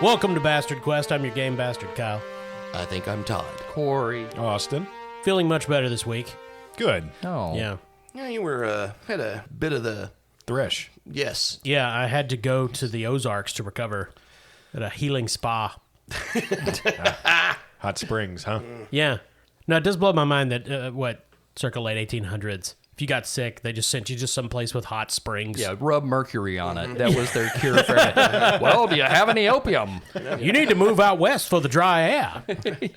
Welcome to Bastard Quest. I'm your game bastard, Kyle. I think I'm Todd. Corey. Austin. Feeling much better this week. Good. Oh. Yeah. Yeah, you were had a bit of the Thresh. yes. Yeah, I had to go to the Ozarks to recover at a healing spa. Hot Springs, huh? Yeah. No, it does blow my mind that, circa late 1800s, if you got sick, they just sent you just someplace with hot springs. Yeah, rub mercury on it. That was their cure for it. Well, do you have any opium? You need to move out west for the dry air.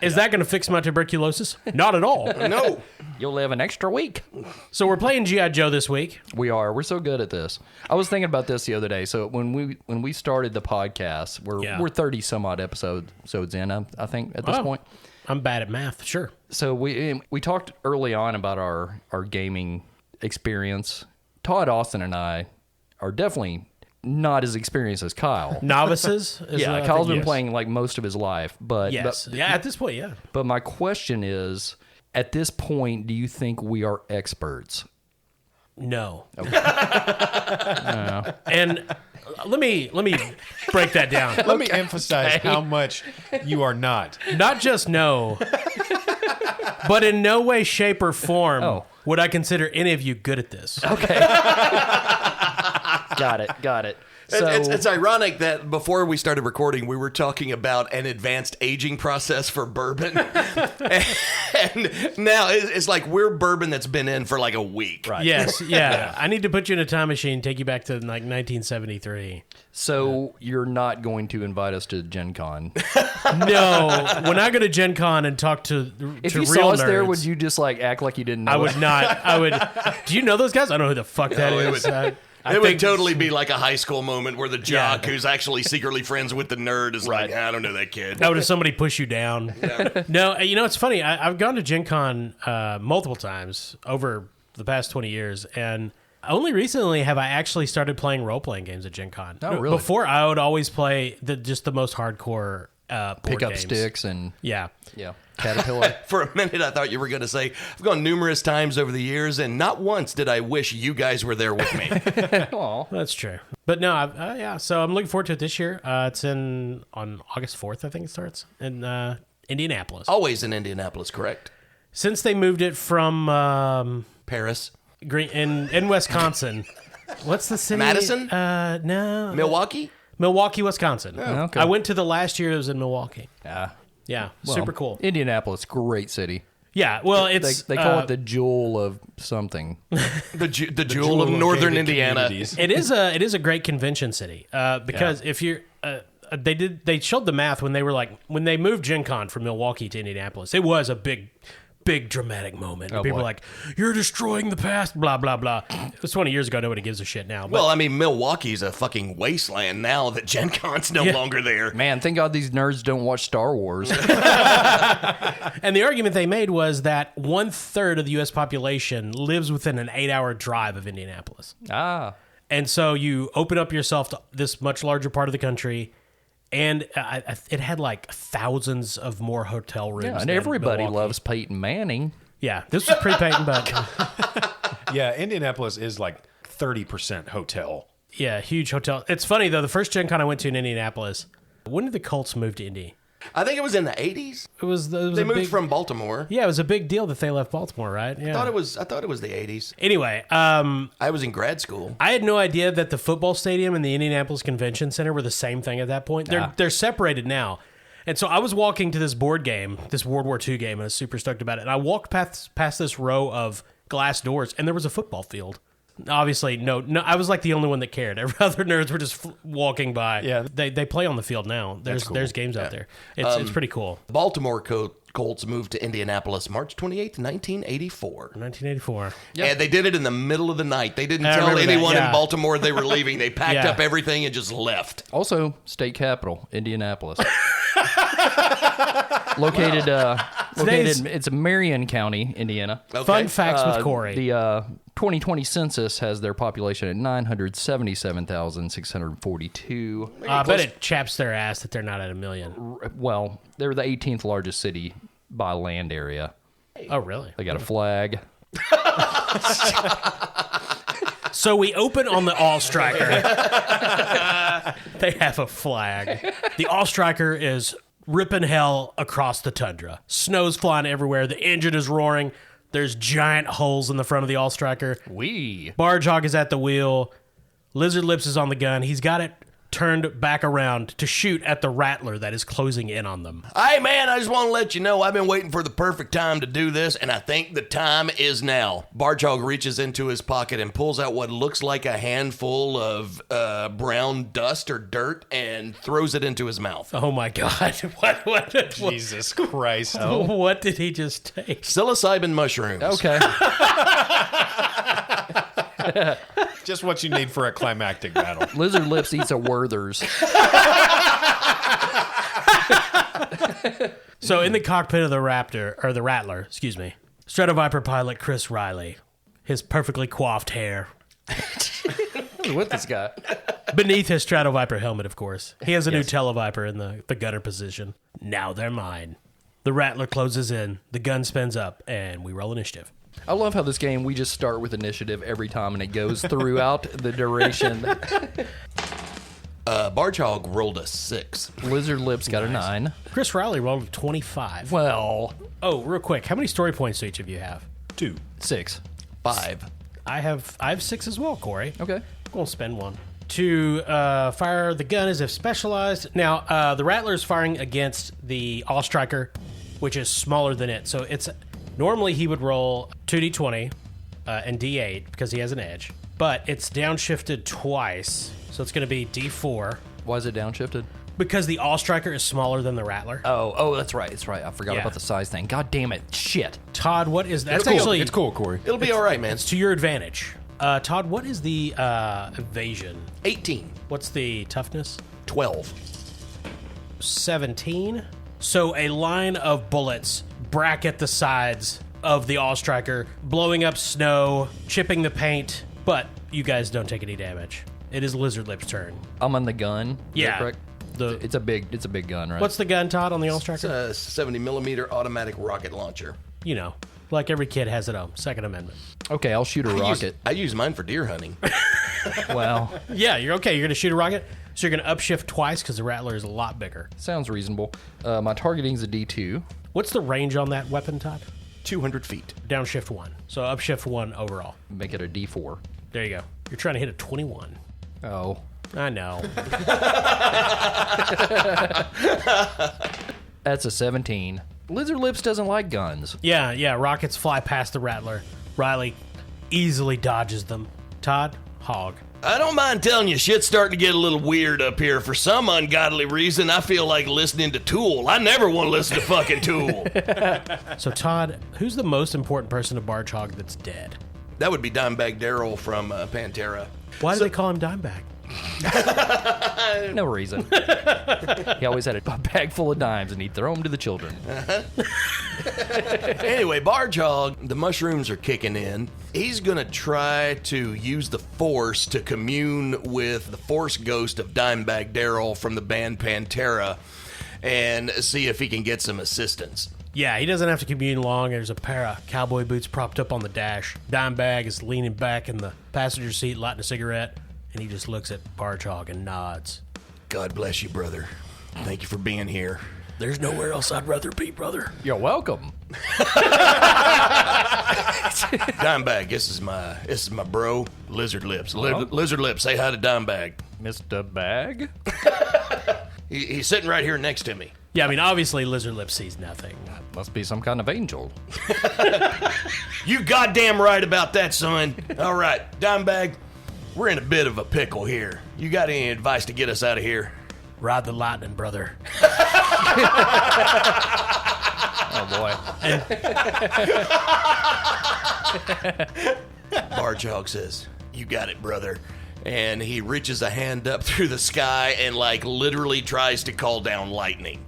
Is that going to fix my tuberculosis? Not at all. No. You'll live an extra week. So we're playing G.I. Joe this week. We are. We're so good at this. I was thinking about this the other day. So when we started the podcast, we're 30 some odd episodes in, I think, at this Wow. point. I'm bad at math, sure. So we talked early on about our gaming experience. Todd, Austin, and I are definitely not as experienced as Kyle. Novices? Yeah, Kyle's been playing like most of his life, but Yes. Yeah, at this point, yeah. But my question is, at this point, do you think we are experts? No. And let me break that down. Let me emphasize how much you are not. Not just no, but in no way, shape, or form would I consider any of you good at this. Okay. Got it. So It's ironic that before we started recording, we were talking about an advanced aging process for bourbon. And now it's like we're bourbon that's been in for like a week. Right. Yes, yeah. I need to put you in a time machine, take you back to like 1973. So you're not going to invite us to Gen Con. No, when I go to Gen Con and talk to If to you real saw us nerds, there, would you just like act like you didn't know I would us? not. I would. Do you know those guys? I don't know who the fuck that No, it is. would- I It would think- totally be like a high school moment where the jock who's actually secretly friends with the nerd is like, I don't know that kid. That would have somebody push you down. No, you know, it's funny. I've gone to Gen Con multiple times over the past 20 years, and only recently have I actually started playing role-playing games at Gen Con. Oh, really? Before, I would always play just the most hardcore board Pick up games. sticks and Yeah. Caterpillar. For a minute, I thought you were going to say, I've gone numerous times over the years, and not once did I wish you guys were there with me. Aw. That's true. But no, yeah, so I'm looking forward to it this year. It's on August 4th, I think it starts, in Indianapolis. Always in Indianapolis, correct? Since they moved it from Paris. in Wisconsin. What's the city? Madison? No. Milwaukee? Milwaukee, Wisconsin. okay. I went to the last year it was in Milwaukee. Yeah. Yeah, super cool. Indianapolis, great city. Yeah, well, it's They call it the jewel of something. The jewel of northern gated Indiana. communities. it is a great convention city because if you're they showed the math when they moved Gen Con from Milwaukee to Indianapolis. It was a big dramatic moment. People boy. were like, "You're destroying the past," blah blah blah. It was 20 years ago. Nobody gives a shit now. But Well, I mean, Milwaukee's a fucking wasteland now that Gen Con's no longer there. Man, thank God these nerds don't watch Star Wars. and the argument they made was that 1/3 of the U.S. population lives within an 8-hour drive of Indianapolis. And so you open up yourself to this much larger part of the country, and it had like thousands of more hotel rooms. Yeah, and than everybody Milwaukee. loves Peyton Manning. Yeah, this was pre-Peyton, but Yeah, Indianapolis is like 30% hotel. yeah, huge hotel. It's funny though. The first Gen Con I went to in Indianapolis. When did the Colts move to Indy? I think it was in the 80s. It was They a moved big, from Baltimore. Yeah, it was a big deal that they left Baltimore, right? Yeah. I thought it was the 80s. Anyway, I was in grad school. I had no idea that the football stadium and the Indianapolis Convention Center were the same thing at that point. They're separated now. And so I was walking to this board game, this World War II game, and I was super stoked about it. And I walked past this row of glass doors, and there was a football field. Obviously, no, I was like the only one that cared. Every other nerds were just walking by. Yeah. They play on the field now. There's games out there. It's pretty cool. Baltimore Colts moved to Indianapolis March 28th, 1984. 1984. And they did it in the middle of the night. They didn't I tell remember that, anyone yeah. in Baltimore they were leaving. They packed Yeah. up everything and just left. Also, state capital, Indianapolis. Located, it's Marion County, Indiana. Okay. Fun facts with Corey. The 2020 census has their population at 977,642. I bet it chaps their ass that they're not at 1 million. Well, they're the 18th largest city by land area. Oh, really? They got a flag. So we open on the All Striker. They have a flag. The All-Striker is ripping hell across the tundra. Snow's flying everywhere. The engine is roaring. There's giant holes in the front of the All-Striker. Barjog is at the wheel. Lizard Lips is on the gun. He's got it turned back around to shoot at the Rattler that is closing in on them. Hey, man, I just want to let you know I've been waiting for the perfect time to do this, and I think the time is now. Barjog reaches into his pocket and pulls out what looks like a handful of brown dust or dirt and throws it into his mouth. Oh, my God. What Jesus Christ. What did he just take? Psilocybin mushrooms. Okay. Just what you need for a climactic battle. Lizard Lips eats a Werther's. So in the cockpit of the Rattler, Stratoviper pilot Chris Riley, his perfectly coiffed hair. What this guy? Beneath his Stratoviper helmet, of course. He has a new Televiper in the gunner position. Now they're mine. The Rattler closes in, the gun spins up, and we roll initiative. I love how this game, we just start with initiative every time, and it goes throughout the duration. Barjog rolled a 6. Lizard Lips got a 9. Chris Riley rolled a 25. Well, Oh, real quick, how many story points do each of you have? 2. 6. 5. I have 6 as well, Corey. Okay. I'm going to spend 1. To fire the gun as if specialized. Now, the Rattler is firing against the All-Striker, which is smaller than it. So it's normally he would roll 2d20 and d8 because he has an edge. But it's downshifted twice, so it's going to be d4. Why is it downshifted? Because the All-Striker is smaller than the Rattler. Oh, that's right. It's right. I forgot Yeah. about the size thing. God damn it. Shit. Todd, what is that? That's It's cool. actually It's cool, Corey. It'll be all right, man. It's to your advantage. Todd, what is the evasion? 18. What's the toughness? 12. 17. So a line of bullets bracket the sides of the All-Striker, blowing up snow, chipping the paint, but you guys don't take any damage. It is Lizard Lips' turn. I'm on the gun. Is that Yeah. correct? It's a big gun, right? What's the gun, Todd, on the It's All-Striker? a 70-millimeter automatic rocket launcher. You know, like every kid has at home. Second Amendment. Okay, I'll shoot a rocket. I use mine for deer hunting. Well, Yeah, you're okay. You're going to shoot a rocket, so you're going to upshift twice because the Rattler is a lot bigger. sounds reasonable. My targeting's a D2. What's the range on that weapon, Todd? 200 feet. Downshift 1. So upshift 1 overall. Make it a D4. There you go. You're trying to hit a 21. Oh. I know. That's a 17. Lizard Lips doesn't like guns. Yeah. Rockets fly past the Rattler. Riley easily dodges them. Todd, hog. I don't mind telling you, shit's starting to get a little weird up here. For some ungodly reason, I feel like listening to Tool. I never want to listen to fucking Tool. So, Todd, who's the most important person to Barjog that's dead? That would be Dimebag Darrell from Pantera. Why do they call him Dimebag? No reason. He always had a bag full of dimes and he'd throw them to the children. Anyway, Barjog, the mushrooms are kicking in. He's going to try to use the Force to commune with the Force ghost of Dimebag Darrell from the band Pantera and see if he can get some assistance. Yeah, he doesn't have to commune long. There's a pair of cowboy boots propped up on the dash. Dimebag is leaning back in the passenger seat, lighting a cigarette, and he just looks at Barjog and nods. God bless you, brother. Thank you for being here. There's nowhere else I'd rather be, brother. You're welcome. Dimebag, this is my bro, Lizard Lips. Lizard Lips, say hi to Dimebag. Mr. Bag? He's sitting right here next to me. Yeah, I mean, obviously Lizard Lips sees nothing. Must be some kind of angel. You goddamn right about that, son. All right, Dimebag, we're in a bit of a pickle here. You got any advice to get us out of here? Ride the lightning, brother. Oh, boy. Barjog says, you got it, brother. And he reaches a hand up through the sky and, like, literally tries to call down lightning.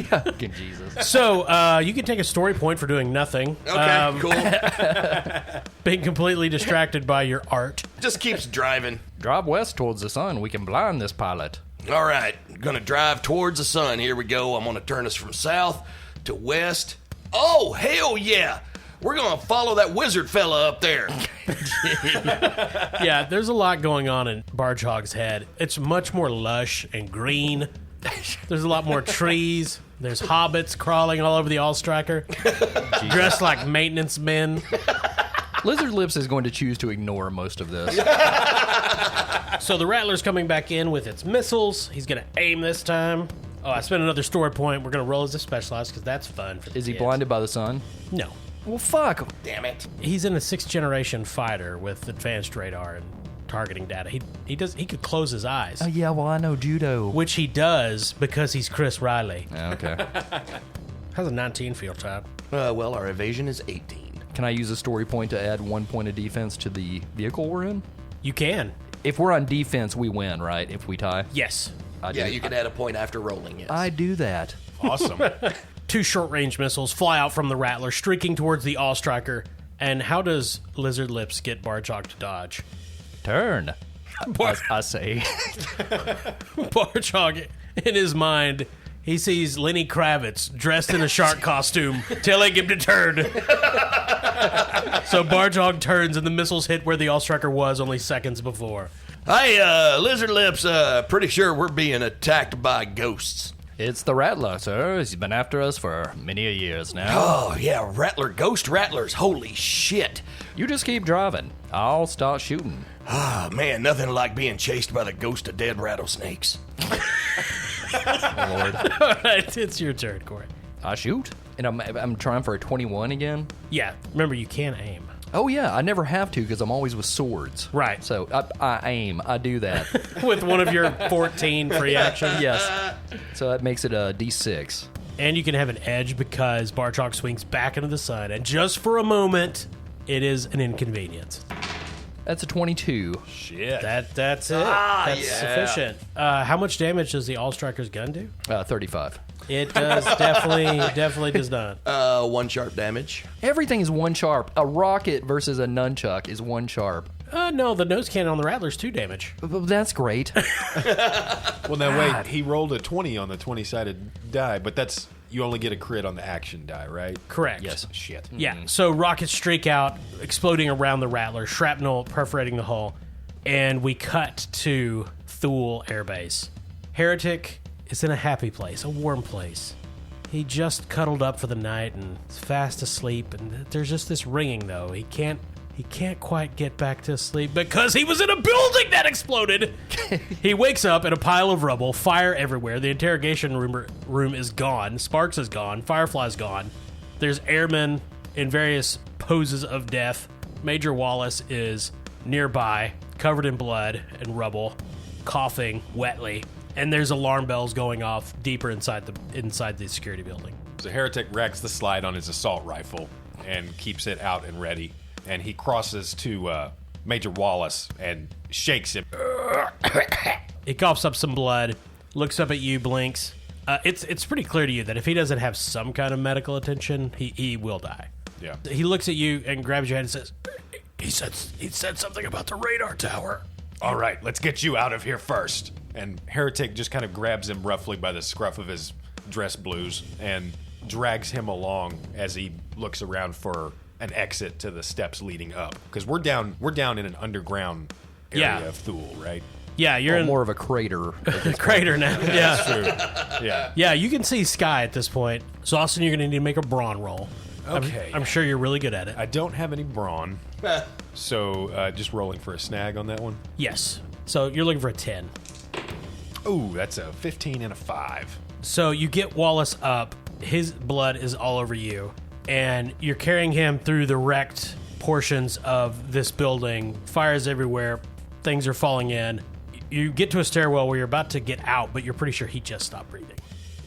Fucking Jesus. So, you can take a story point for doing nothing. Okay, cool. Being completely distracted by your art. Just keeps driving. Drive west towards the sun. We can blind this pilot. All right, gonna drive towards the sun. Here we go. I'm gonna turn us from south to west. Oh, hell yeah! We're going to follow that wizard fella up there. Yeah, there's a lot going on in Barchog's head. It's much more lush and green. There's a lot more trees. There's hobbits crawling all over the Allstriker, dressed like maintenance men. Lizard Lips is going to choose to ignore most of this. So the Rattler's coming back in with its missiles. He's going to aim this time. Oh, I spent another story point. We're going to roll as a specialized because that's fun. For the Is he kids. blinded by the sun? No. Well, fuck. Damn it. He's in a 6th generation fighter with advanced radar and targeting data. He could close his eyes, Oh, yeah, well, I know judo. which he does because he's Chris Riley. Okay. How's a 19 feel, Todd? Well, our evasion is 18. Can I use a story point to add 1 point of defense to the vehicle we're in? You can. If we're on defense, we win, right? If we tie? Yes. Yeah, you can add a point after rolling it. I do that. Awesome. 2 short-range missiles fly out from the Rattler, streaking towards the Allstriker. And how does Lizard Lips get Barchog to dodge? Turn. I say. Barchog, in his mind, he sees Lenny Kravitz dressed in a shark costume, telling him to turn. So Barchog turns, and the missiles hit where the Allstriker was only seconds before. Hey, Lizard Lips, pretty sure we're being attacked by ghosts. It's the Rattler, sir. He's been after us for many a years now. Oh, yeah, Rattler, ghost rattlers, holy shit. You just keep driving. I'll start shooting. Ah, man, nothing like being chased by the ghost of dead rattlesnakes. Lord. All right, it's your turn, Corey. I shoot, and I'm trying for a 21 again. Yeah, remember, you can aim. Oh, yeah, I never have to because I'm always with swords. Right. So I aim. I do that. With one of your 14 free actions. Yes. So that makes it a D6. And you can have an edge because Barchog swings back into the sun. And just for a moment, it is an inconvenience. That's a 22. Shit. That's it. That's sufficient. How much damage does the Allstriker's gun do? 35. It does definitely does not. 1 sharp damage. Everything is 1 sharp. A rocket versus a nunchuck is 1 sharp. No, the nose cannon on the Rattler's 2 damage. That's great. Well, now wait. He rolled a 20 on the 20-sided die, but that's you only get a crit on the action die, right? Correct. Yes. Shit. Yeah, so rockets streak out, exploding around the Rattler, shrapnel perforating the hull, and we cut to Thule Air Base. Heretic is in a happy place, a warm place. He just cuddled up for the night and is fast asleep, and there's just this ringing, though. He can't quite get back to sleep because he was in a building that exploded. He wakes up in a pile of rubble, fire everywhere. The interrogation room is gone. Sparks is gone. Firefly's gone. There's airmen in various poses of death. Major Wallace is nearby, covered in blood and rubble, coughing wetly. And there's alarm bells going off deeper inside the security building. So Heretic racks the slide on his assault rifle and keeps it out and ready. And he crosses to Major Wallace and shakes him. He coughs up some blood, looks up at you, blinks. It's pretty clear to you that if he doesn't have some kind of medical attention, he will die. Yeah. He looks at you and grabs your hand and says, he said something about the radar tower. All right, let's get you out of here first. And Heretic just kind of grabs him roughly by the scruff of his dress blues and drags him along as he looks around for an exit to the steps leading up. Because we're down in an underground area of Thule, right? Yeah, you're in More of a crater. the crater now. Yeah. True. Yeah. Yeah, you can see sky at this point. So, Austin, you're going to need to make a brawn roll. Okay. I'm sure you're really good at it. I don't have any brawn, so just rolling for a snag on that one. Yes. So, you're looking for a 10. Ooh, that's a 15 and a 5. So, you get Wallace up. His blood is all over you. And you're carrying him through the wrecked portions of this building. Fires everywhere. Things are falling in. You get to a stairwell where you're about to get out, but you're pretty sure he just stopped breathing.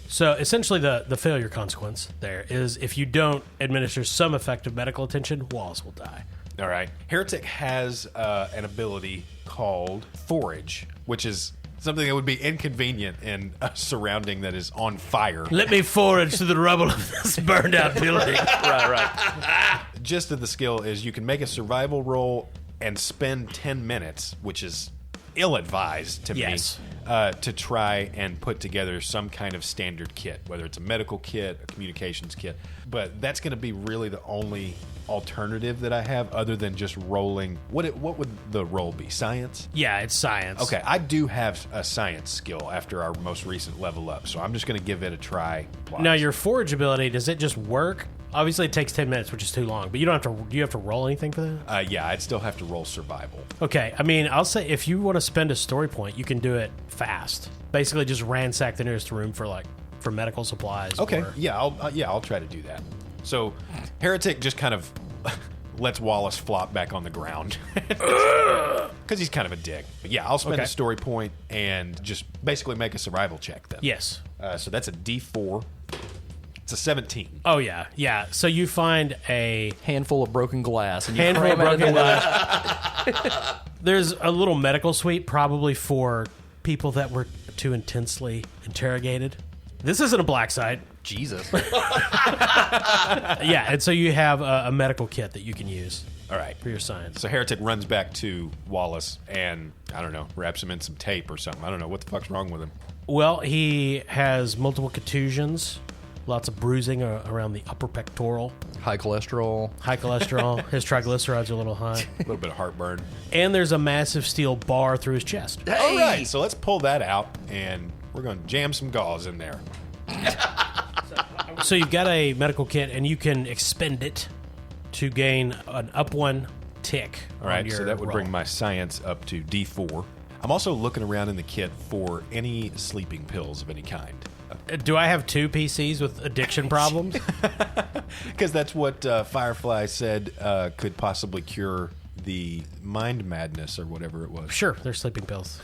So essentially the failure consequence there is if you don't administer some effective medical attention, Wallace will die. All right. Heretic has an ability called Forage, which is something that would be inconvenient in a surrounding that is on fire. Let me forage through the rubble of this burned out building. Right. Gist of the skill is you can make a survival roll and spend 10 minutes, which is ill-advised to Yes. me to try and put together some kind of standard kit, whether it's a medical kit, a communications kit. But that's going to be really the only alternative that I have, other than just rolling. What would the roll be? Science? Yeah, it's science. Okay, I do have a science skill after our most recent level up, so I'm just going to give it a try. Now, your forage ability, does it just work? Obviously, it takes 10 minutes, which is too long, but you don't have to. Do you have to roll anything for that? Yeah, I'd still have to roll survival. Okay, I mean, I'll say if you want to spend a story point, you can do it fast. Basically, just ransack the nearest room for medical supplies. Okay, or- yeah, I'll try to do that. So, Heretic just kind of lets Wallace flop back on the ground because he's kind of a dick. But yeah, I'll spend Okay. a story point and just basically make a survival check then. Yes. So that's a D4. It's a 17. Oh yeah. So you find a Handful of broken glass. And you handful of cram it in broken there. glass. There's a little medical suite, probably for people that were too intensely interrogated. This isn't a black site. Jesus. Yeah, and so you have a medical kit that you can use All right. for your science. So Heretic runs back to Wallace and, I don't know, wraps him in some tape or something. I don't know. What the fuck's wrong with him? Well, he has multiple contusions, lots of bruising around the upper pectoral, High cholesterol. high cholesterol. His triglycerides are a little high. A little bit of heartburn. And there's a massive steel bar through his chest. All right. So let's pull that out and we're going to jam some gauze in there. So you've got a medical kit, and you can expend it to gain an up one tick. All right, on your so that would roll. bring my science up to D4. I'm also looking around in the kit for any sleeping pills of any kind. Do I have two PCs with addiction problems? Because that's what Firefly said could possibly cure the mind madness or whatever it was. Sure, they're sleeping pills.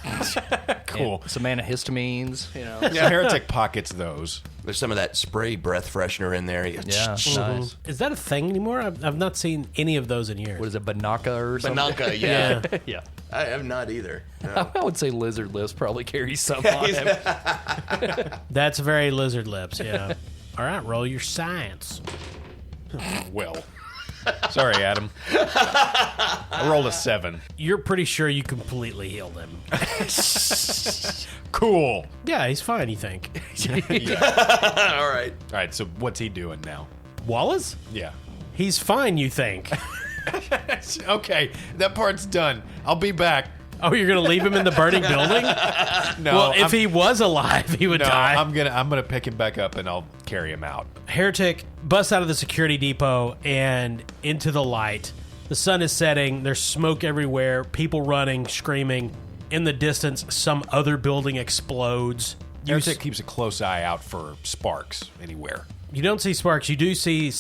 Cool. And some antihistamines, you know. Yeah, Heretic pockets those. There's some of that spray breath freshener in there. Yeah, nice. Is that a thing anymore? I've not seen any of those in years. What is it, Banaka or something? Banaka, yeah. Yeah. I have not either. No. I would say Lizard Lips probably carries some on him. That's very lizard lips, yeah. All right, roll your science. Well. Sorry, Adam. I rolled a 7. You're pretty sure you completely healed him. Cool. Yeah, he's fine, you think. All right. All right, so what's he doing now? Wallace? Yeah. He's fine, you think. Okay, that part's done. I'll be back. Oh, you're going to leave him in the burning building? No, Well, if he was alive, he would die. I'm gonna pick him back up and I'll carry him out. Heretic busts out of the security depot and into the light. The sun is setting. There's smoke everywhere. People running, screaming. In the distance, some other building explodes. Heretic keeps a close eye out for sparks anywhere. You don't see sparks. You do see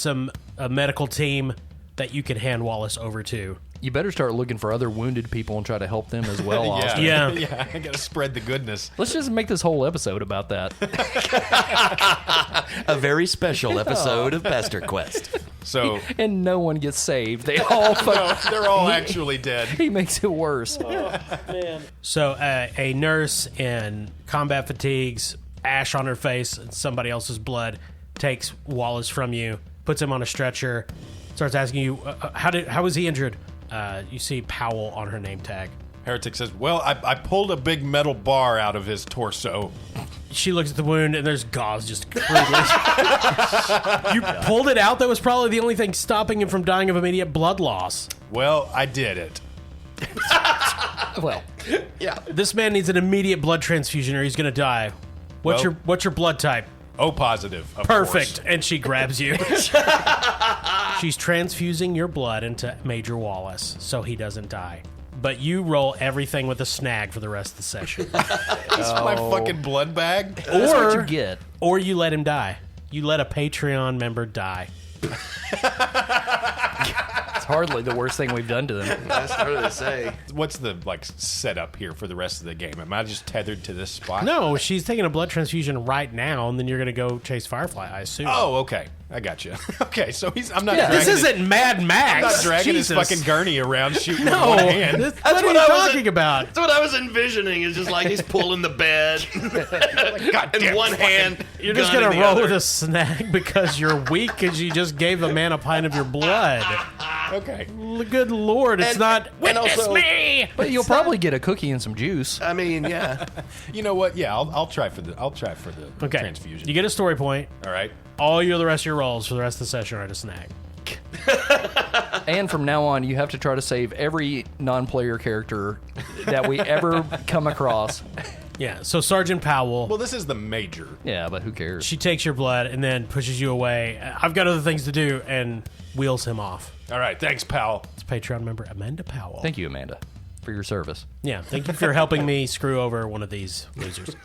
a medical team that you can hand Wallace over to. You better start looking for other wounded people and try to help them as well, Austin. Yeah. Yeah, I gotta spread the goodness. Let's just make this whole episode about that. A very special episode of Pastor Quest. So And no one gets saved. They all they're all actually dead. He makes it worse. So a nurse in combat fatigues, ash on her face, and somebody else's blood takes Wallace from you, puts him on a stretcher, starts asking you, how was he injured? You see Powell on her name tag. Heretic says, "Well, I pulled a big metal bar out of his torso." She looks at the wound, and there's gauze just crudely. You pulled it out? That was probably the only thing stopping him from dying of immediate blood loss. Well, I did it. Well, This man needs an immediate blood transfusion, or he's going to die. What's Well- your blood type? O positive. Of Perfect. course. And she grabs you. She's transfusing your blood into Major Wallace so he doesn't die. But you roll everything with a snag for the rest of the session. It's my fucking blood bag. that's what you get. Or you let him die. You let a Patreon member die. It's hardly the worst thing we've done to them. That's hard to say. What's the setup here for the rest of the game? Am I just tethered to this spot? No, she's taking a blood transfusion right now, and then you're going to go chase Firefly, I assume. Oh, okay. I got you. Okay, so I'm not. This dragging isn't Mad Max. I'm not dragging Jesus. his fucking gurney around shooting with No, one hand. what what are you I was- talking about? That's what I was envisioning. Is just like he's pulling the bed in Goddamn one fucking- hand. You're just gun going in to the roll other. with a snag because you're weak because you just gave the man a pint of your blood. Okay. Good Lord, it's And- not. and Witness also- me. But you'll probably get a cookie and some juice. I mean, yeah. You know what? Yeah, I'll try for the Okay. transfusion. You get a story point. All right. All the rest of your rolls for the rest of the session are to snack. And from now on, you have to try to save every non-player character that we ever come across. Yeah. So Sergeant Powell. Well, this is the major. Yeah, but who cares? She takes your blood and then pushes you away. I've got other things to do, and wheels him off. All right. Thanks, pal. It's Patreon member Amanda Powell. Thank you, Amanda, for your service. Yeah, thank you for helping me screw over one of these losers.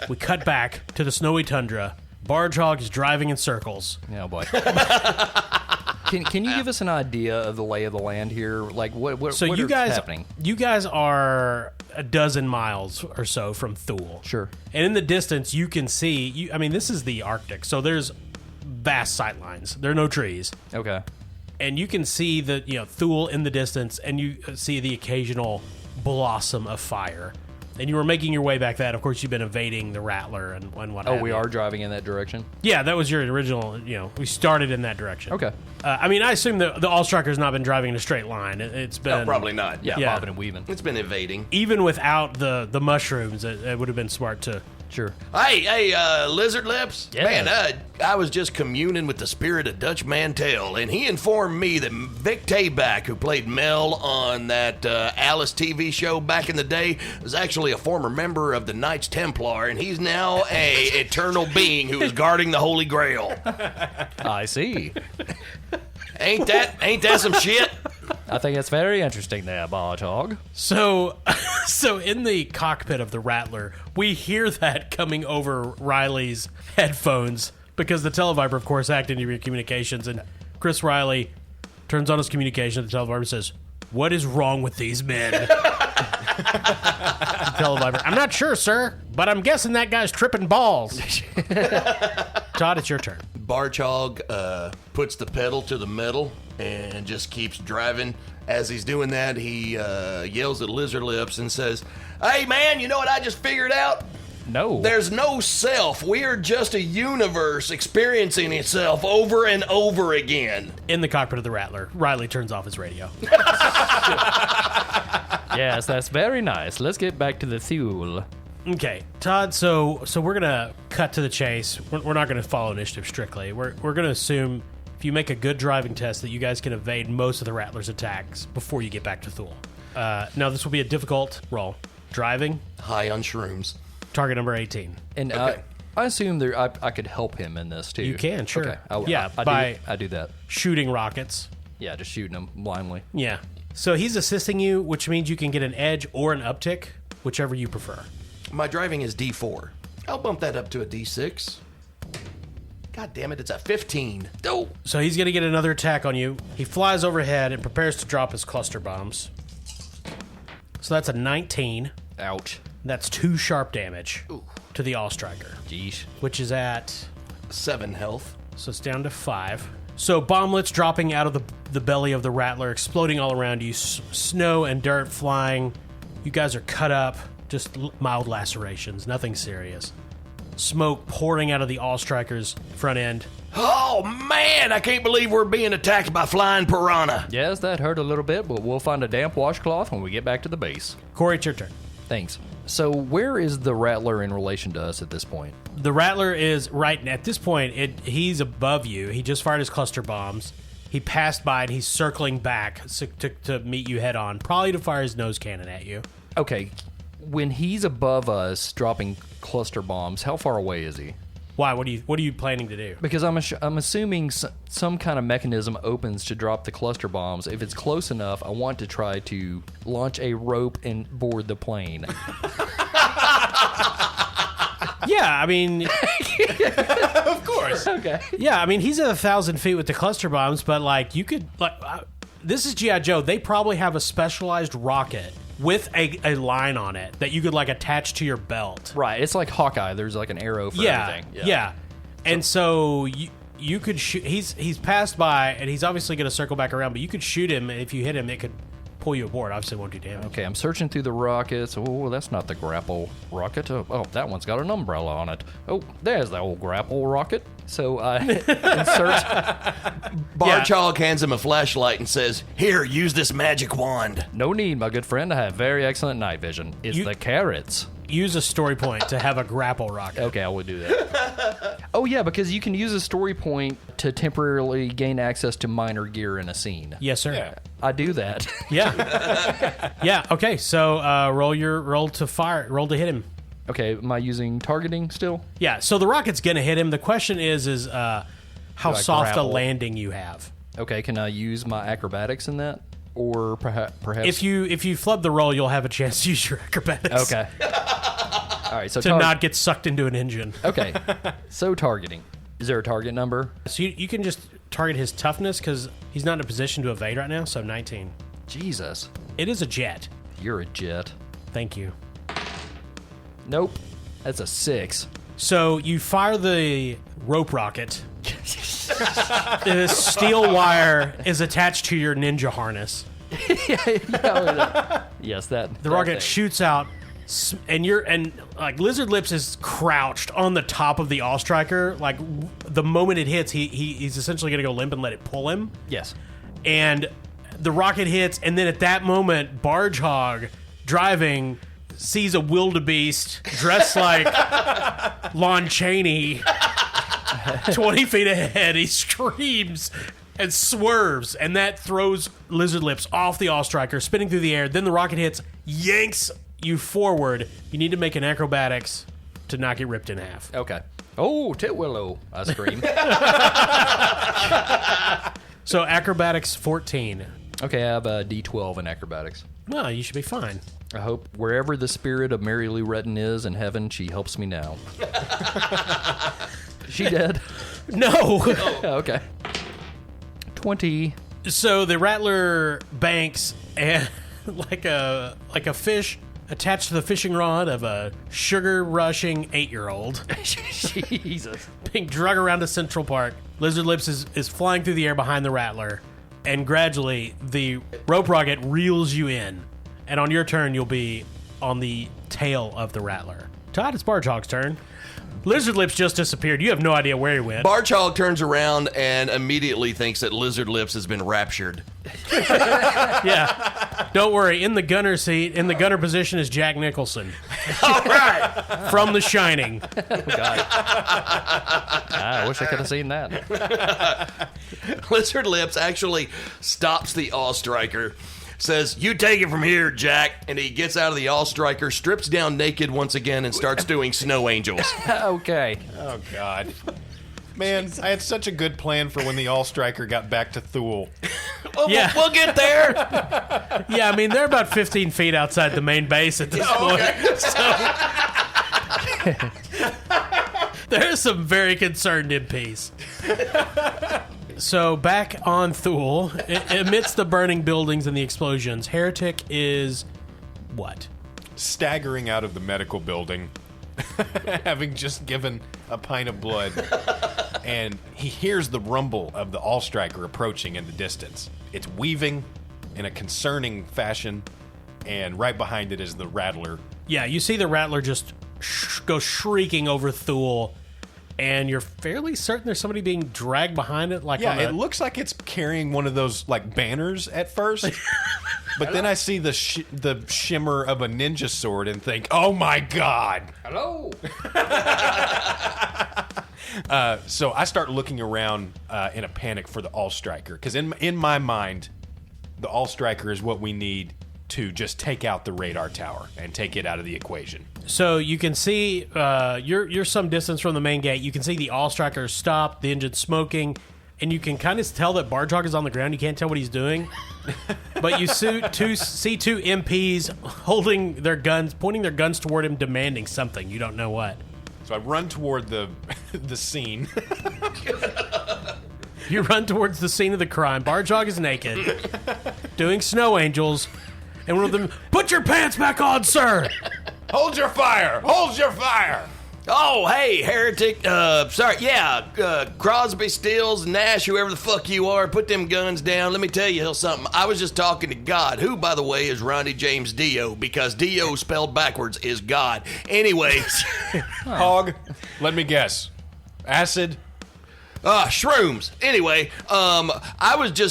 We cut back to the snowy tundra. Barge Hog is driving in circles. Oh boy. Can you give us an idea of the lay of the land here? Like what? So what you is guys, happening? you guys are a dozen miles or so from Thule. Sure. And in the distance, you can see. I mean, this is the Arctic, so there's vast sight lines. There are no trees, Okay. and you can see the Thule in the distance, and you see the occasional blossom of fire. And you were making your way back that. Of course, you've been evading the Rattler and what. Oh, have we you. are driving in that direction. Yeah, that was your original. We started in that direction. Okay. I mean, I assume the All Striker's not been driving in a straight line. It's been No, probably not. Yeah, Yeah. bobbing and weaving. It's been evading. even without the mushrooms. It would have been smart to. Sure. Hey, Lizard Lips. Yeah. Man, I was just communing with the spirit of Dutch Mantell, and he informed me that Vic Tayback, who played Mel on that Alice TV show back in the day, was actually a former member of the Knights Templar, and he's now a eternal being who is guarding the Holy Grail. I see. Ain't that some shit? I think it's very interesting there, Bartog. So in the cockpit of the Rattler, we hear that coming over Riley's headphones because the Televiper, of course, hacked into your communications, and Chris Riley turns on his communication. The Televiper says, "What is wrong with these men?" Televiper, "I'm not sure, sir, but I'm guessing that guy's tripping balls." Todd, it's your turn. Barchog puts the pedal to the metal and just keeps driving. As he's doing that, he yells at Lizard Lips and says, "Hey, man, you know what I just figured out? No. There's no self. We are just a universe experiencing itself over and over again." In the cockpit of the Rattler, Riley turns off his radio. Yes, that's very nice. Let's get back to the Thule. Okay, Todd. So we're gonna cut to the chase. We're not gonna follow initiative strictly. We're gonna assume if you make a good driving test that you guys can evade most of the Rattler's attacks before you get back to Thule. Now this will be a difficult roll. Driving, High on shrooms. target number 18. And Okay. I assume I could help him in this too. You can, sure. Okay. I do that. Shooting rockets. Yeah, just shooting him blindly. Yeah. So he's assisting you, which means you can get an edge or an uptick, whichever you prefer. My driving is D4. I'll bump that up to a D6. God damn it, it's a 15. Oh, So he's going to get another attack on you. He flies overhead and prepares to drop his cluster bombs. So that's a 19. ouch. That's 2 sharp damage to the All Striker, Jeez. which is at, 7 health. so it's down to 5. So bomblets dropping out of the belly of the Rattler, exploding all around you, snow and dirt flying. You guys are cut up, just mild lacerations, nothing serious. Smoke pouring out of the All Striker's front end. Oh, man, I can't believe we're being attacked by flying piranha. Yes, that hurt a little bit, but we'll find a damp washcloth when we get back to the base. Corey, it's your turn. Thanks. So where is the Rattler in relation to us at this point? The Rattler is right at this point. He's above you. He just fired his cluster bombs. He passed by and he's circling back to meet you head on, probably to fire his nose cannon at you. Okay, when he's above us dropping cluster bombs, how far away is he? Why? What are you planning to do? Because I'm assuming some kind of mechanism opens to drop the cluster bombs. If it's close enough, I want to try to launch a rope and board the plane. Yeah, I mean, Of course. Okay. yeah, I mean, he's at 1,000 feet with the cluster bombs, but like you could this is G.I. Joe. They probably have a specialized rocket with a line on it that you could like attach to your belt. Right, it's like Hawkeye. There's like an arrow for Yeah, everything. yeah. And so you could shoot. He's passed by, and he's obviously going to circle back around. But you could shoot him, and if you hit him, it could pull you aboard. Obviously, it won't do damage. Okay, I'm searching through the rockets. Oh, that's not the grapple rocket. Oh, that one's got an umbrella on it. Oh, there's the old grapple rocket. So I insert. Barchog hands him a flashlight and says, "Here, use this magic wand." No need, my good friend. I have very excellent night vision. It's the carrots. Use a story point to have a grapple rocket. Okay, I will do that. Oh, yeah, because you can use a story point to temporarily gain access to minor gear in a scene. Yes, sir. Yeah. I do that. Yeah. Yeah. Okay. So roll to fire. Roll to hit him. Okay, am I using targeting still? Yeah. So the rocket's gonna hit him. The question is how Do I soft a grapple? landing you have. Okay, can I use my acrobatics in that? Or perhaps... If you flub the roll, you'll have a chance to use your acrobatics. Okay. All right, so To not get sucked into an engine. Okay, so targeting. Is there a target number? So you can just target his toughness because he's not in a position to evade right now. So 19. Jesus, It is a jet. you're a jet. Thank you. Nope, that's a 6. So you fire the rope rocket. The steel wire is attached to your ninja harness. Yes, that. The rocket shoots out, and Lizard Lips is crouched on the top of the All Striker. Like the moment it hits, he's essentially gonna go limp and let it pull him. Yes. And the rocket hits, and then at that moment, Barge Hog driving sees a wildebeest dressed like Lon Chaney 20 feet ahead. He screams and swerves, and that throws Lizard Lips off the All Striker, spinning through the air. Then the rocket hits, yanks you forward. You need to make an acrobatics to not get ripped in half. Okay. Oh, Titwillow! I scream. So acrobatics 14. Okay, I have a D12 in acrobatics. Well, you should be fine. I hope wherever the spirit of Mary Lou Retton is in heaven, she helps me now. She dead? No. Oh, okay. 20. So the Rattler banks and like a fish attached to the fishing rod of a sugar rushing 8-year-old Jesus. being drug around to Central Park. Lizard Lips is flying through the air behind the Rattler, and gradually the rope rocket reels you in. And on your turn, you'll be on the tail of the Rattler. Todd, it's Barge Hog's turn. Lizard Lips just disappeared. You have no idea where he went. Barchog turns around and immediately thinks that Lizard Lips has been raptured. Yeah. Don't worry. In the gunner seat, in the gunner position is Jack Nicholson. All right. From The Shining. Oh, God. I wish I could have seen that. Lizard Lips actually stops the All Striker, says, "You take it from here, Jack," and he gets out of the All Striker, strips down naked once again, and starts doing snow angels. Okay. Oh, God. Man, I had such a good plan for when the All Striker got back to Thule. Yeah. We'll get there. Yeah, I mean, they're about 15 feet outside the main base at this point. So there's some very concerned MPs. So back on Thule, amidst the burning buildings and the explosions, Heretic is what? Staggering out of the medical building, having just given a pint of blood, and he hears the rumble of the All Striker approaching in the distance. It's weaving in a concerning fashion, and right behind it is the Rattler. Yeah, you see the Rattler just go shrieking over Thule, and you're fairly certain there's somebody being dragged behind it. Like Yeah, on a, it looks like it's carrying one of those like banners at first, but then I see the shimmer of a ninja sword and think, "Oh my God!" Hello. So I start looking around in a panic for the All Striker, because in my mind, the All Striker is what we need to just take out the radar tower and take it out of the equation. So you can see you're some distance from the main gate. You can see the All Striker stopped, the engine smoking, and you can kind of tell that Barge Hog is on the ground. You can't tell what he's doing, but you see two MPs holding their guns, pointing their guns toward him, demanding something. You don't know what. So I run toward the scene. You run towards the scene of the crime. Barge Hog is naked, doing snow angels, and one of them, "Put your pants back on, sir!" Hold your fire! Hold your fire! Oh, hey, Heretic. Sorry, yeah, Crosby, Stills, Nash, whoever the fuck you are, put them guns down. Let me tell you something. I was just talking to God, who, by the way, is Ronnie James Dio, because Dio spelled backwards is God. Anyways. Hog, let me guess. Acid? Shrooms. Anyway,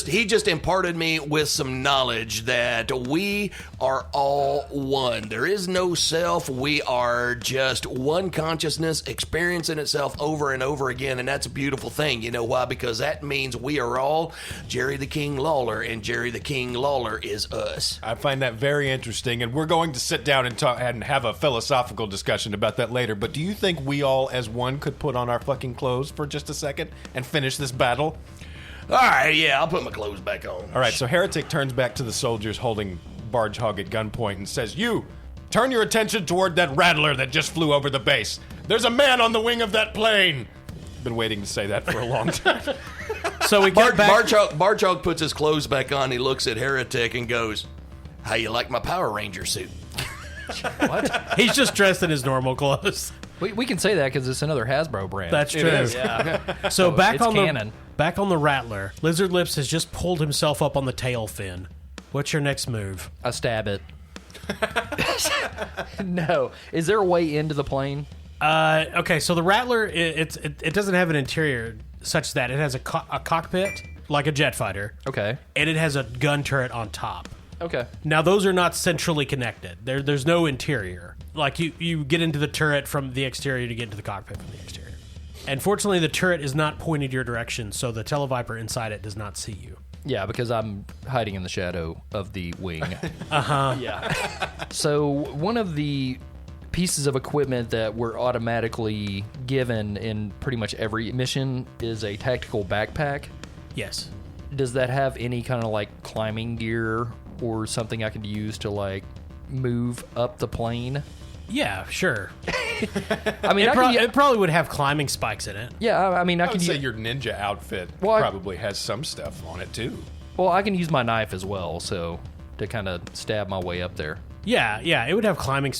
he just imparted me with some knowledge that we are all one. There is no self. We are just one consciousness experiencing itself over and over again, and that's a beautiful thing. You know why? Because that means we are all Jerry the King Lawler, and Jerry the King Lawler is us. I find that very interesting, and we're going to sit down and talk and have a philosophical discussion about that later. But do you think we all, as one, could put on our fucking clothes for just a second and finish this battle? All right, yeah, I'll put my clothes back on. All right, so Heretic turns back to the soldiers holding Barge Hog at gunpoint and says, "You, turn your attention toward that rattler that just flew over the base. There's a man on the wing of that plane." Been waiting to say that for a long time. So we get back. Barge Hog puts his clothes back on. He looks at Heretic and goes, "How you like my Power Ranger suit?" What? He's just dressed in his normal clothes. We can say that because it's another Hasbro brand. That's true. Yeah. So back it's on canon. back on the Rattler, Lizard Lips has just pulled himself up on the tail fin. What's your next move? I stab it. No. Is there a way into the plane? Okay, so the Rattler, it doesn't have an interior such that it has a cockpit like a jet fighter. Okay. And it has a gun turret on top. Okay. Now those are not centrally connected. There's no interior. Like you get into the turret from the exterior to get into the cockpit from the exterior. And fortunately, the turret is not pointed your direction, so the Televiper inside it does not see you. Yeah, because I'm hiding in the shadow of the wing. Yeah. So one of the pieces of equipment that we're automatically given in pretty much every mission is a tactical backpack. Yes. Does that have any kind of like climbing gear or something I could use to like move up the plane? Yeah, sure. I mean, It probably would have climbing spikes in it. yeah, I mean, I I would could say use, your ninja outfit Well, probably has some stuff on it, too. well, I can use my knife as well, so to kind of stab my way up there. Yeah, it would have climbing,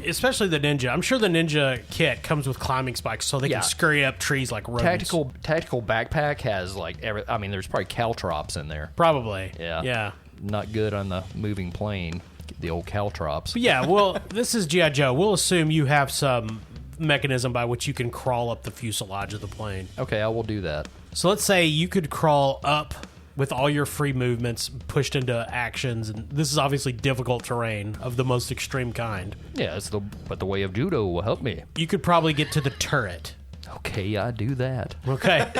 especially the ninja. I'm sure the ninja kit comes with climbing spikes, so they Yeah. can scurry up trees like rodents. Tactical backpack has like I mean, there's probably caltrops in there. Probably. Yeah. Yeah. Not good on the moving plane. The old caltrops. But yeah, well, this is G.I. Joe. We'll assume you have some mechanism by which you can crawl up the fuselage of the plane. Okay, I will do that. So let's say you could crawl up with all your free movements pushed into actions, and this is obviously difficult terrain of the most extreme kind. Yeah, but the way of judo will help me. You could probably get to the turret. Okay, I do that. Okay.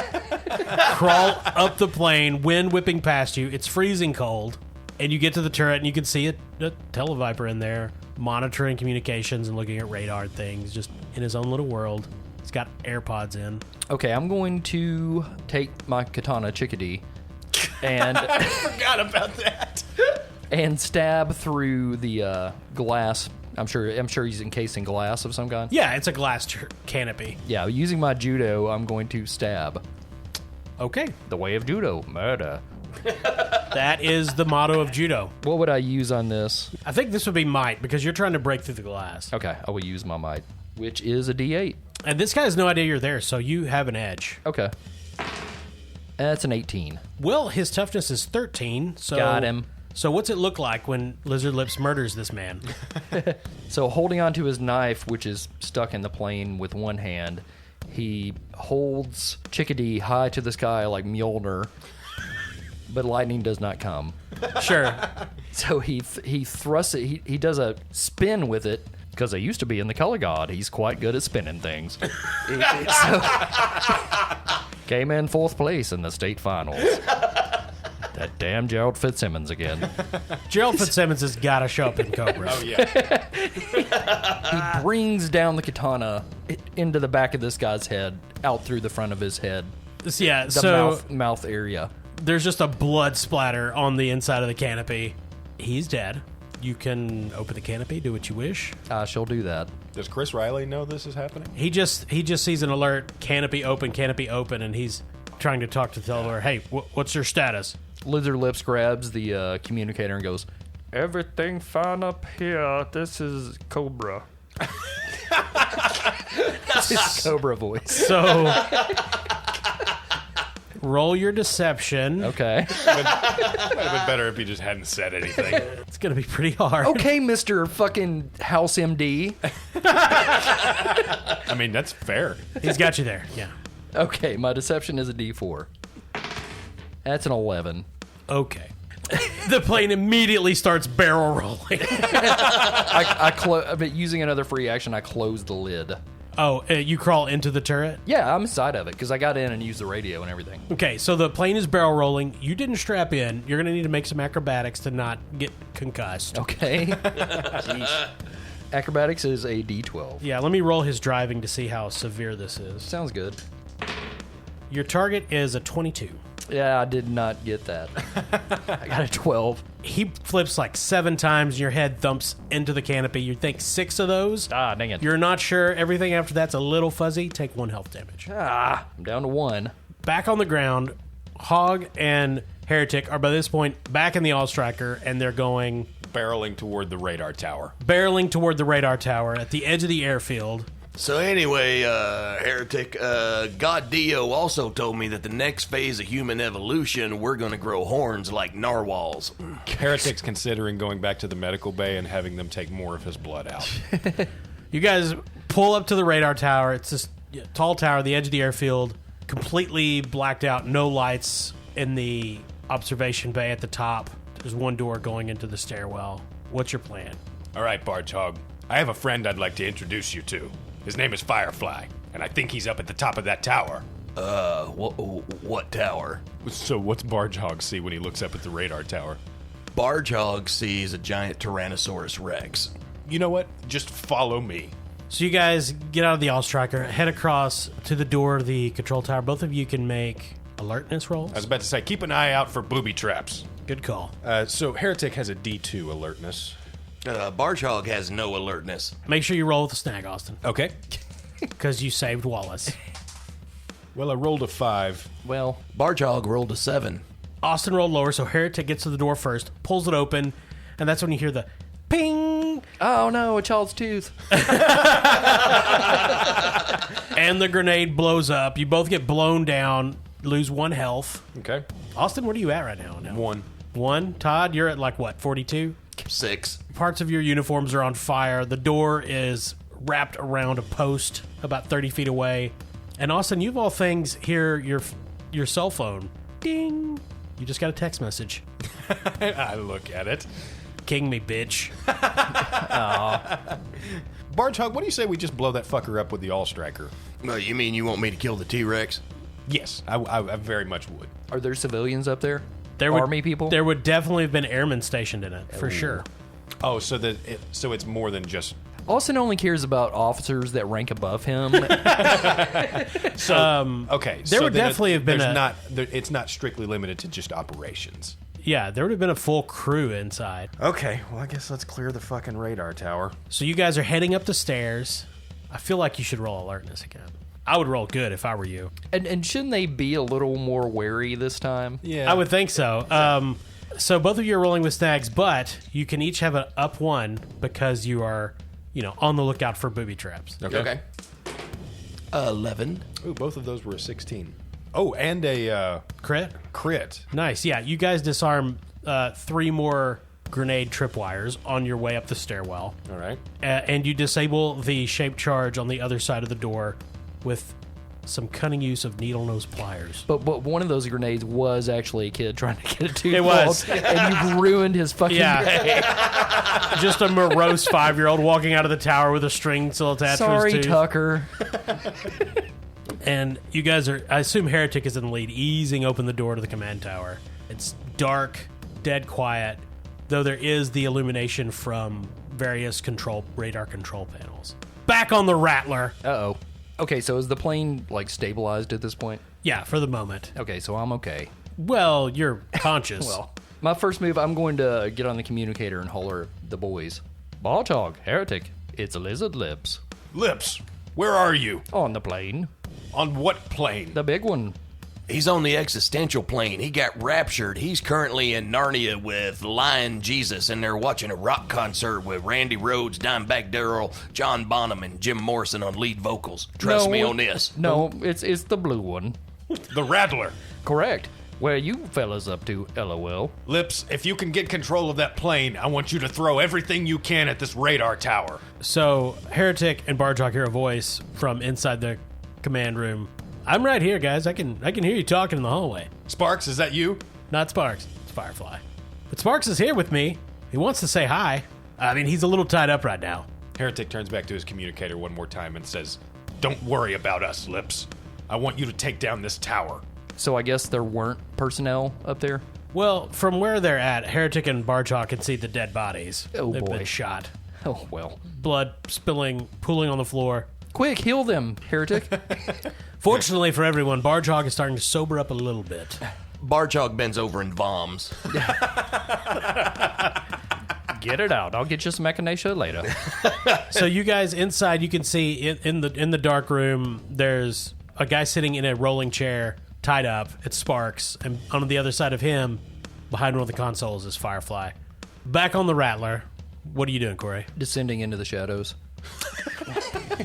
Crawl up the plane, wind whipping past you. It's freezing cold. And you get to the turret and you can see a Televiper in there monitoring communications and looking at radar things, just in his own little world. He's got AirPods in. Okay, I'm going to take my katana Chickadee and Forgot about that. and stab through the glass. I'm sure he's encased in glass of some kind. Yeah, it's a glass canopy. Yeah, using my judo, I'm going to stab. Okay. The way of judo, murder. That is the motto of judo. What would I use on this? I think this would be might, because you're trying to break through the glass. Okay, I will use my might, which is a D8. And this guy has no idea you're there, so you have an edge. Okay. That's an 18. Will, his toughness is 13, so... Got him. So what's it look like when Lizard Lips murders this man? So holding onto his knife, which is stuck in the plane with one hand, he holds Chickadee high to the sky like Mjolnir, but lightning does not come. Sure. So he thrusts it. He does a spin with it because I used to be in the Color God. He's quite good at spinning things. Came in 4th place in the state finals. That damn Gerald Fitzsimmons again. Gerald Fitzsimmons has got to show up in Cobra. Oh, yeah. He brings down the katana into the back of this guy's head, out through the front of his head, Yeah, the so mouth area. there's just a blood splatter on the inside of the canopy. He's dead. You can open the canopy, do what you wish. She'll do that. Does Chris Riley know this is happening? He just sees an alert, canopy open, and he's trying to talk to the Televiper. Hey, what's your status? Lizard Lips grabs the communicator and goes, "Everything fine up here. This is Cobra." It's his Cobra voice. So roll your deception. Okay. Might have been better if he just hadn't said anything. It's going to be pretty hard. Okay, Mr. fucking House MD. I mean, that's fair. He's got you there. Yeah. Okay, my deception is a D4. That's an 11. Okay. The plane immediately starts barrel rolling. But using another free action, I closed the lid. Oh, you crawl into the turret? Yeah, I'm inside of it because I got in and used the radio and everything. Okay, so the plane is barrel rolling. You didn't strap in. You're going to need to make some acrobatics to not get concussed. Okay. Jeez. Acrobatics is a D12. Yeah, let me roll his driving to see how severe this is. Sounds good. Your target is a 22. Yeah, I did not get that. I got a 12. He flips like 7 times, and your head thumps into the canopy. You think 6 of those. Ah, dang it. You're not sure. Everything after that's a little fuzzy. Take 1 health damage. I'm down to 1. Back on the ground, Hog and Heretic are by this point back in the All-Striker, and they're going... Barreling toward the radar tower. Barreling toward the radar tower at the edge of the airfield. So anyway, Heretic, God Dio also told me that the next phase of human evolution, we're going to grow horns like narwhals. Heretic's considering going back to the medical bay and having them take more of his blood out. You guys pull up to the radar tower. It's this tall tower, the edge of the airfield, completely blacked out, no lights in the observation bay at the top. There's one door going into the stairwell. What's your plan? All right, Barge Hog. I have a friend I'd like to introduce you to. His name is Firefly, and I think he's up at the top of that tower. What tower? So what's Barge Hog see when he looks up at the radar tower? Barge Hog sees a giant Tyrannosaurus Rex. You know what? Just follow me. So you guys get out of the All-Striker, head across to the door of the control tower. Both of you can make alertness rolls. I was about to say, keep an eye out for booby traps. Good call. So Heretic has a D2 alertness. Barge Hog has no alertness. Make sure you roll with the snag, Austin, Okay. because you saved Wallace. Well, I rolled a 5. Well, Barge Hog rolled a 7. Austin rolled lower, so Heretic gets to the door first, pulls it open, and that's when you hear the ping, oh no, a child's tooth. and the grenade blows up. You both get blown down, lose 1 health. Okay. Austin, what are you at right now? 1. 1. Todd, you're at like what, 42? 6. Parts of your uniforms are on fire. The door is wrapped around a post about 30 feet away. And Austin, you of all things hear your cell phone. Ding. You just got a text message. I look at it. King me, bitch. Barge Hog, what do you say we just blow that fucker up with the All-Striker? You mean you want me to kill the T-Rex? Yes, I very much would. Are there civilians up there? There would, Army people? There would definitely have been airmen stationed in it, for sure. Oh, so it's more than just... Austin only cares about officers that rank above him. Okay, There would then definitely have been it's not strictly limited to just operations. Yeah, there would have been a full crew inside. Okay, well, I guess let's clear the fucking radar tower. So you guys are heading up the stairs. I feel like you should roll alertness again. I would roll good if I were you. and shouldn't they be a little more wary this time? Yeah. I would think so. So both of you are rolling with snags, but you can each have an up 1 because you are, on the lookout for booby traps. Okay. 11. Ooh, both of those were a 16. Oh, and a Crit? crit. Nice. Yeah, you guys disarm 3 more grenade tripwires on your way up the stairwell. All right. And you disable the shaped charge on the other side of the door with some cunning use of needle nose pliers. But one of those grenades was actually a kid trying to get a tooth It was. pulled, and you ruined his fucking day. Just a morose 5-year-old walking out of the tower with a string still attached Sorry, to his tooth. Tucker. And you guys are, I assume Heretic is in the lead, easing open the door to the command tower. It's dark, dead quiet, though there is the illumination from various radar control panels. Back on the Rattler. Uh-oh. Okay, so is the plane, stabilized at this point? Yeah, for the moment. Okay, so I'm okay. Well, you're conscious. Well, my first move, I'm going to get on the communicator and holler the boys. Barge Hog, Heretic, it's Lizard Lips. Lips, where are you? On the plane. On what plane? The big one. He's on the existential plane. He got raptured. He's currently in Narnia with Lion Jesus, and they're watching a rock concert with Randy Rhoads, Dimebag Darrell, John Bonham, and Jim Morrison on lead vocals. Trust me on this. No, it's the blue one. The Rattler. Correct. Where you fellas up to, LOL? Lips, if you can get control of that plane, I want you to throw everything you can at this radar tower. So Heretic and Bartok hear a voice from inside the command room. I'm right here, guys. I can hear you talking in the hallway. Sparks, is that you? Not Sparks. It's Firefly. But Sparks is here with me. He wants to say hi. I mean, he's a little tied up right now. Heretic turns back to his communicator one more time and says, "Don't worry about us, Lips. I want you to take down this tower." So I guess there weren't personnel up there? Well, from where they're at, Heretic and Bartok can see the dead bodies. Oh, They've boy. been shot. Oh, well. Blood spilling, pooling on the floor. Quick, heal them, Heretic. Fortunately for everyone, Bartok is starting to sober up a little bit. Barchog bends over and voms. Get it out. I'll get you some echinacea later. So you guys inside, you can see in the dark room, there's a guy sitting in a rolling chair, tied up. It's Sparks, and on the other side of him, behind one of the consoles, is Firefly. Back on the Rattler, what are you doing, Corey? Descending into the shadows.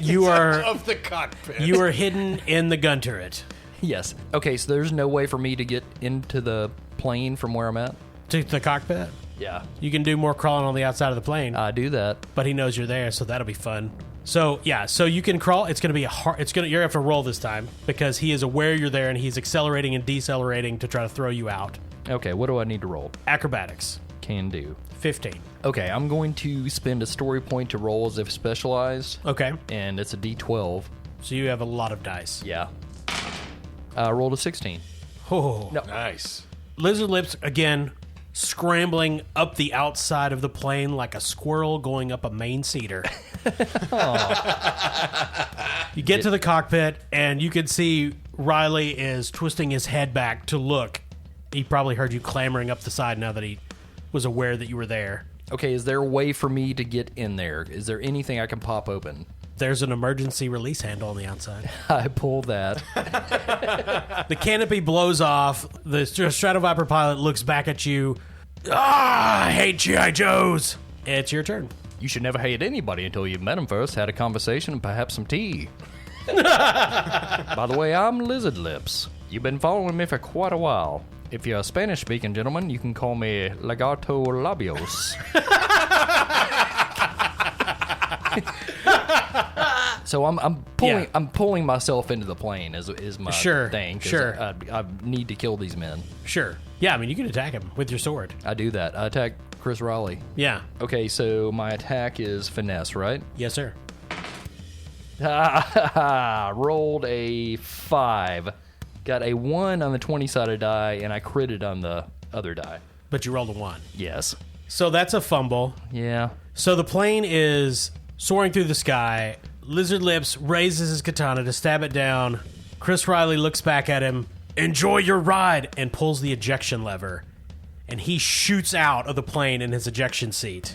You are Of the cockpit. you are hidden in the gun turret. Yes. Okay, so there's no way for me to get into the plane from where I'm at? To the cockpit. Yeah. You can do more crawling on the outside of the plane, I do that. but he knows you're there, so that'll be fun. So yeah, so you can crawl. It's going to be you're gonna have to roll this time because he is aware you're there and he's accelerating and decelerating to try to throw you out. Okay, what do I need to roll? Acrobatics, Can do. 15. Okay, I'm going to spend a story point to roll as if specialized, Okay, and it's a D12. so you have a lot of dice. Yeah. I rolled a 16. Oh. No. Nice. Lizard Lips again, scrambling up the outside of the plane like a squirrel going up a main cedar. You get to the cockpit, and you can see Riley is twisting his head back to look. He probably heard you clamoring up the side now that he was aware that you were there. Okay, is there a way for me to get in there? Is there anything I can pop open? There's an emergency release handle on the outside. I pull that. The canopy blows off. The Stratoviper pilot looks back at you. Ah, I hate G.I. Joes. It's your turn. You should never hate anybody until you've met them first, had a conversation, and perhaps some tea. By the way, I'm Lizard Lips. You've been following me for quite a while. If you're a Spanish-speaking gentleman, you can call me Lagarto Labios. So I'm pulling myself into the plane is my thing. 'Cause Sure. I need to kill these men. Sure. Yeah, I mean, you can attack him with your sword. I do that. I attack Chris Raleigh. Yeah. Okay, so my attack is finesse, right? Yes, sir. Rolled a 5. Got a 1 on the 20-sided die, and I critted on the other die. But you rolled a 1. Yes. So that's a fumble. Yeah. So the plane is soaring through the sky. Lizard Lips raises his katana to stab it down. Chris Riley looks back at him. Enjoy your ride, and pulls the ejection lever. And he shoots out of the plane in his ejection seat.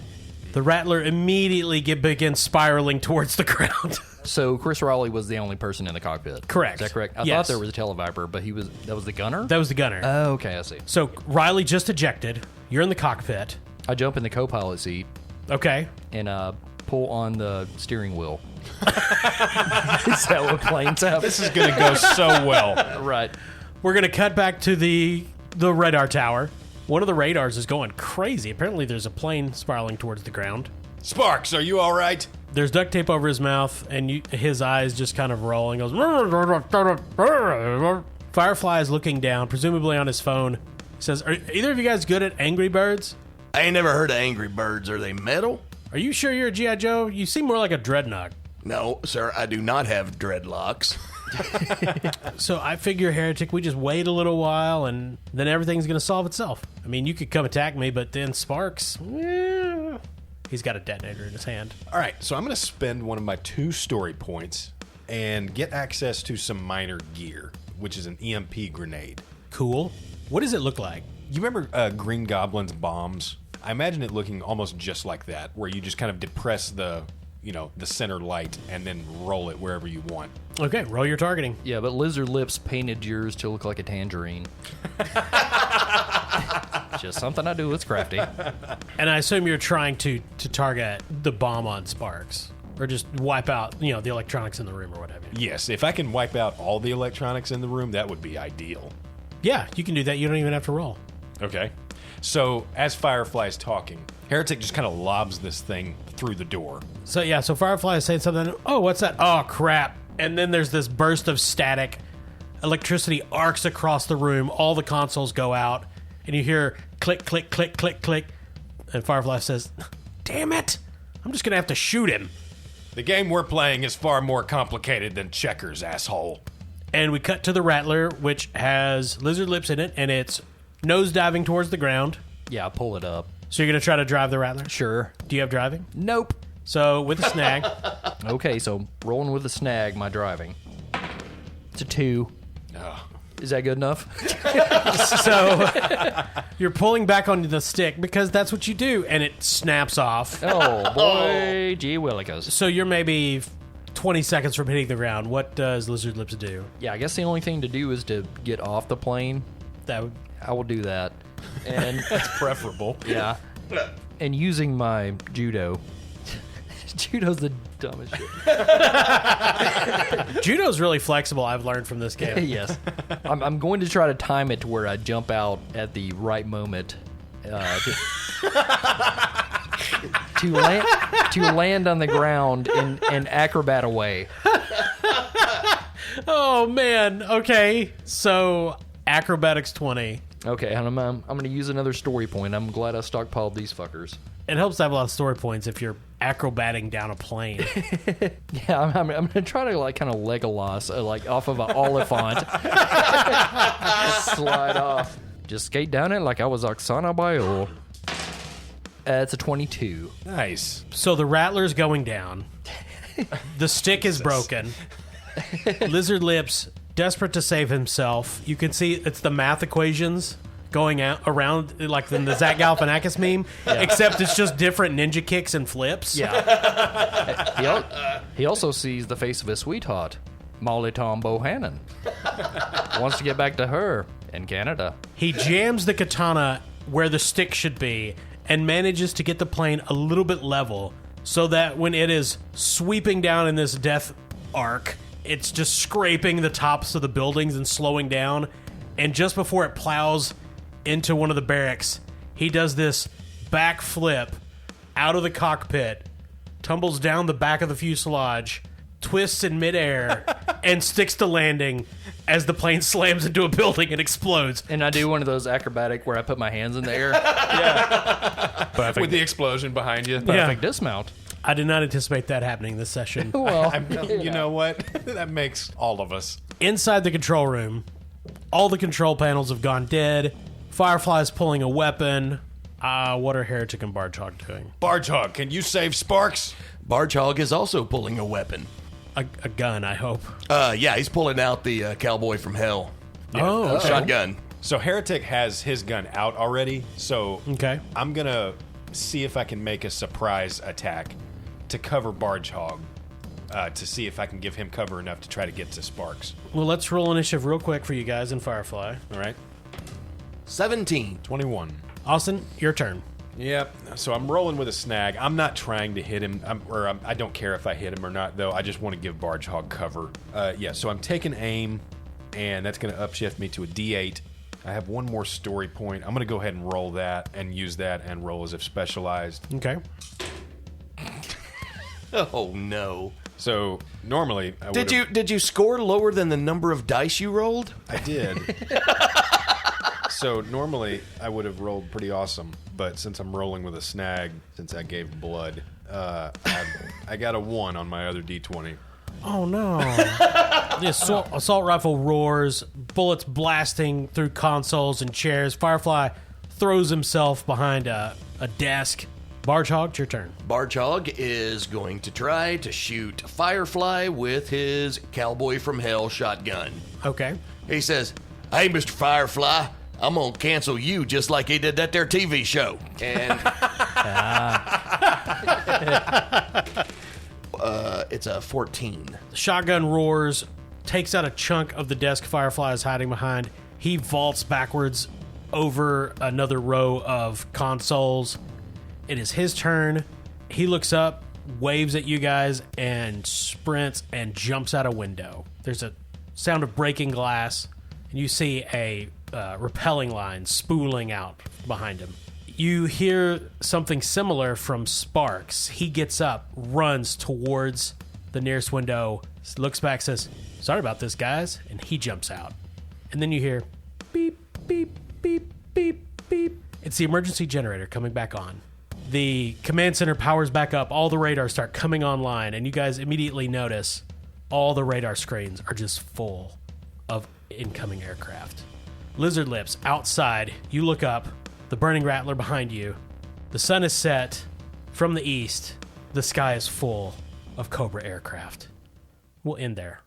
The Rattler immediately begins spiraling towards the ground. So Chris Raleigh was the only person in the cockpit. Correct. Is that correct? I Yes. thought there was a Televiper, but that was the gunner? That was the gunner. Oh, okay, I see. So Riley just ejected. You're in the cockpit. I jump in the co-pilot seat Okay. and pull on the steering wheel. Is that what planes have? This is going to go so well. Right. We're going to cut back to the radar tower. One of the radars is going crazy. Apparently there's a plane spiraling towards the ground. Sparks, are you all right? There's duct tape over his mouth, and his eyes just kind of roll and goes... Firefly is looking down, presumably on his phone. Says, are either of you guys good at Angry Birds? I ain't never heard of Angry Birds. Are they metal? Are you sure you're a G.I. Joe? You seem more like a Dreadnought. No, sir, I do not have dreadlocks. So I figure, Heretic, we just wait a little while, and then everything's going to solve itself. I mean, you could come attack me, but then Sparks... he's got a detonator in his hand. All right, so I'm going to spend one of my 2 story points and get access to some minor gear, which is an EMP grenade. Cool. What does it look like? You remember Green Goblin's bombs? I imagine it looking almost just like that, where you just kind of depress the the center light and then roll it wherever you want. Okay, roll your targeting. Yeah, but Lizard Lips painted yours to look like a tangerine. Just something I do. It's crafty. And I assume you're trying to target the bomb on Sparks. Or just wipe out, the electronics in the room or whatever. Yes, if I can wipe out all the electronics in the room, that would be ideal. Yeah, you can do that. You don't even have to roll. Okay. So, as Firefly's talking, Heretic just kind of lobs this thing through the door. So Firefly is saying something. Oh, what's that? Oh, crap. And then there's this burst of static. Electricity arcs across the room. All the consoles go out. And you hear click, click, click, click, click. And Firefly says, damn it. I'm just going to have to shoot him. The game we're playing is far more complicated than checkers, asshole. And we cut to the Rattler, which has Lizard Lips in it, and it's nose diving towards the ground. Yeah, pull it up. So you're going to try to drive the Rattler? Sure. Do you have driving? Nope. So with a snag. Okay, so rolling with a snag, my driving. It's a 2. Oh. Is that good enough? So you're pulling back on the stick because that's what you do, and it snaps off. Oh, boy. Gee willikers. So you're maybe 20 seconds from hitting the ground. What does Lizard Lips do? Yeah, I guess the only thing to do is to get off the plane. I will do that. And That's preferable. yeah. And using my judo. Judo's the dumbest shit. Judo's really flexible, I've learned from this game. Yes. I'm going to try to time it to where I jump out at the right moment to land on the ground in acrobat away. Oh, man. Okay. So acrobatics 20. Okay, and I'm going to use another story point. I'm glad I stockpiled these fuckers. It helps to have a lot of story points if you're acrobating down a plane. Yeah, I'm going to try to kind of Legolas, off of an Oliphant. Slide off. Just skate down it like I was Oksana Bayol. It's a 22. Nice. So the Rattler's going down. The stick is broken. Lizard Lips, desperate to save himself. You can see it's the math equations going out around like in the Zach Galifianakis meme, except it's just different ninja kicks and flips. Yeah. He also sees the face of his sweetheart, Molly Tom Bohannon. Wants to get back to her in Canada. He jams the katana where the stick should be and manages to get the plane a little bit level so that when it is sweeping down in this death arc, it's just scraping the tops of the buildings and slowing down. And just before it plows into one of the barracks, he does this backflip out of the cockpit, tumbles down the back of the fuselage, twists in midair, and sticks to landing as the plane slams into a building and explodes. And I do one of those acrobatic where I put my hands in the air. Perfect. With the explosion behind you. Perfect dismount. I did not anticipate that happening this session. Well, You know what? That makes all of us. Inside the control room, all the control panels have gone dead. Firefly's pulling a weapon. What are Heretic and Barchog doing? Barchog, can you save Sparks? Barchog is also pulling a weapon. A gun, I hope. Yeah, he's pulling out the Cowboy from Hell Oh, okay. shotgun. So Heretic has his gun out already, so Okay. I'm going to see if I can make a surprise attack to cover Barchog, to see if I can give him cover enough to try to get to Sparks. Well, let's roll initiative real quick for you guys in Firefly. All right? 17. 21. Austin, your turn. Yep. So I'm rolling with a snag. I'm not trying to hit him, I don't care if I hit him or not, though. I just want to give Barchog cover. So I'm taking aim, and that's going to upshift me to a D8. I have one more story point. I'm going to go ahead and roll that and use that and roll as if specialized. Okay. Oh, no. So normally I Did you score lower than the number of dice you rolled? I did. So normally I would have rolled pretty awesome, but since I'm rolling with a snag, since I gave blood, I got a 1 on my other D20. Oh, no. The assault rifle roars, bullets blasting through consoles and chairs. Firefly throws himself behind a desk. Barchog, it's your turn. Barchog is going to try to shoot Firefly with his Cowboy from Hell shotgun. Okay. He says, "Hey, Mr. Firefly, I'm going to cancel you just like he did that there TV show." And It's a 14. The shotgun roars, takes out a chunk of the desk Firefly is hiding behind. He vaults backwards over another row of consoles. It is his turn. He looks up, waves at you guys, and sprints and jumps out a window. There's a sound of breaking glass, and you see a rappelling line spooling out behind him. You hear something similar from Sparks. He gets up, runs towards the nearest window, looks back, says, "Sorry about this, guys," and he jumps out. And then you hear beep, beep, beep, beep, beep. It's the emergency generator coming back on. The command center powers back up. All the radars start coming online, and you guys immediately notice all the radar screens are just full of incoming aircraft. Lizard Lips, outside, you look up, the burning Rattler behind you. The sun is set from the east. The sky is full of Cobra aircraft. We'll end there.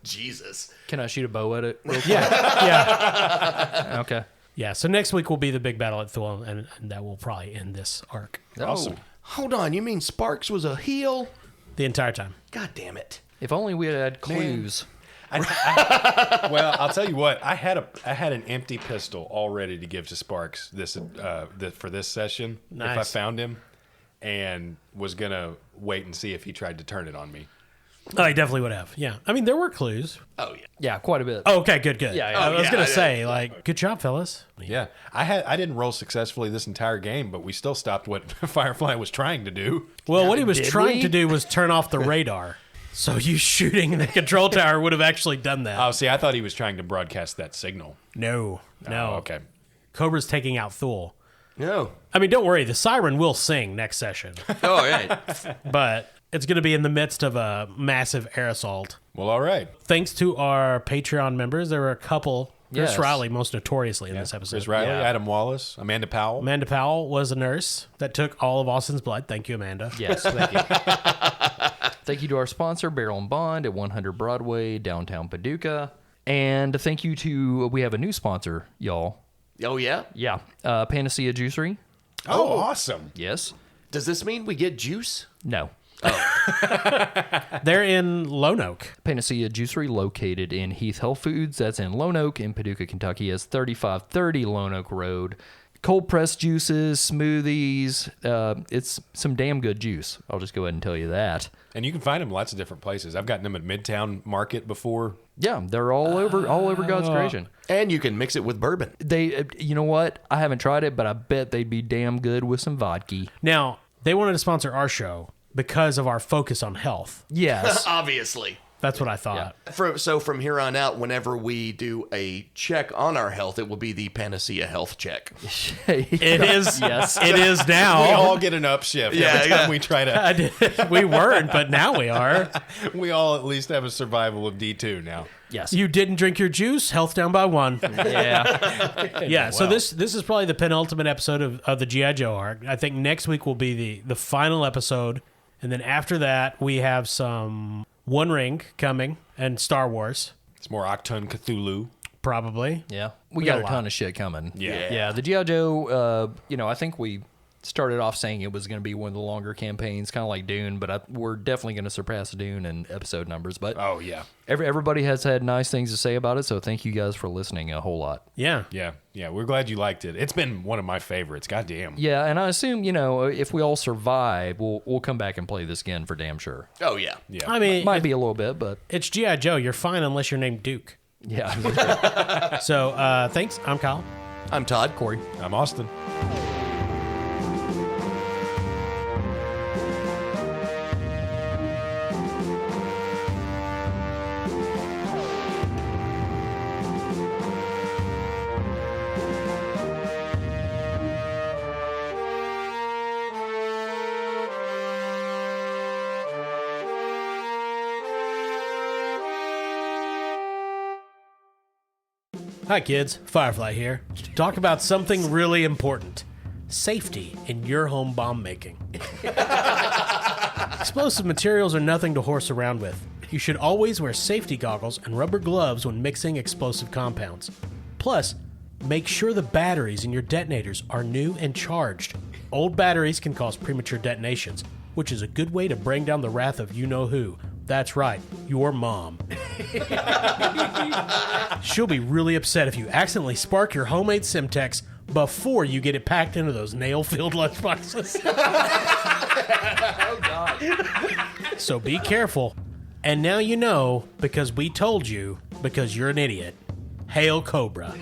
Jesus. Can I shoot a bow at it real quick? Yeah. Okay. Yeah, so next week will be the big battle at Thule, and that will probably end this arc. Awesome. Hold on, you mean Sparks was a heel? The entire time. God damn it. If only we had clues. Well, I'll tell you what. I had an empty pistol all ready to give to Sparks for this session if I Nice. found him, and was gonna wait and see if he tried to turn it on me. Oh, I definitely would have. Yeah. I mean, there were clues. Oh, yeah. Yeah, quite a bit. Oh, okay, good. Yeah, yeah. I was yeah, going to yeah. say, like, good job, fellas. Yeah, I didn't roll successfully this entire game, but we still stopped what Firefly was trying to do. Well, what he was Did trying we? to do was turn off the radar. So you shooting the control tower would have actually done that. Oh, see, I thought he was trying to broadcast that signal. No. Oh, okay. Cobra's taking out Thule. No. I mean, don't worry. The siren will sing next session. Oh, yeah. But it's going to be in the midst of a massive air assault. Well, all right. Thanks to our Patreon members, there were a couple. Chris Yes. Riley, most notoriously in this episode. Chris Riley, Yeah. Adam Wallace, Amanda Powell. Amanda Powell was a nurse that took all of Austin's blood. Thank you, Amanda. Yes, thank you. Thank you to our sponsor, Barrel and Bond at 100 Broadway, downtown Paducah. And thank you to, we have a new sponsor, y'all. Oh, yeah? Yeah, Panacea Juicery. Oh, awesome. Yes. Does this mean we get juice? No. They're in Lone Oak. Panacea Juicery, located in Heath Health Foods. That's in Lone Oak in Paducah, Kentucky. As 3530 Lone Oak Road. Cold pressed juices, smoothies. It's some damn good juice. I'll just go ahead and tell you that. And you can find them lots of different places. I've gotten them at Midtown Market before. Yeah, they're all over God's creation. And you can mix it with bourbon. They, you know what? I haven't tried it, but I bet they'd be damn good with some vodka. Now, they wanted to sponsor our show because of our focus on health. Yes. Obviously. That's what I thought. So from here on out, whenever we do a check on our health, it will be the Panacea health check. It is. Yes. It is We now. all get an upshift Yeah, every time yeah. we try to. I did. We weren't, but now we are. We all at least have a survival of D2 now. Yes. You didn't drink your juice. Health down by 1. Yeah. Yeah. So this is probably the penultimate episode of the G.I. Joe arc. I think next week will be the final episode, and then after that we have some One Ring coming and Star Wars It's more Octone Cthulhu. probably. Yeah. We got got a a ton lot. of shit coming. Yeah. Yeah. The G.I. Joe, I think we started off saying it was going to be one of the longer campaigns, kind of like Dune, but we're definitely going to surpass Dune in episode numbers. But Oh, yeah. everybody has had nice things to say about it, so thank you guys for listening a whole lot. Yeah. Yeah. Yeah. We're glad you liked it. It's been one of my favorites. Goddamn. Yeah, and I assume, if we all survive, we'll come back and play this again for damn sure. Oh, yeah. Yeah. I mean, Might be a little bit, but it's G.I. Joe. You're fine unless you're named Duke. yeah. So thanks. I'm Kyle. I'm Todd. Corey. I'm Austin. Hi, kids. Firefly here. To talk about something really important. Safety in your home bomb making. Explosive materials are nothing to horse around with. You should always wear safety goggles and rubber gloves when mixing explosive compounds. Plus, make sure the batteries in your detonators are new and charged. Old batteries can cause premature detonations, which is a good way to bring down the wrath of you-know-who. That's right, your mom. She'll be really upset if you accidentally spark your homemade Semtex before you get it packed into those nail-filled lunchboxes. Oh, God. So be careful. And now you know, because we told you, because you're an idiot. Hail Cobra.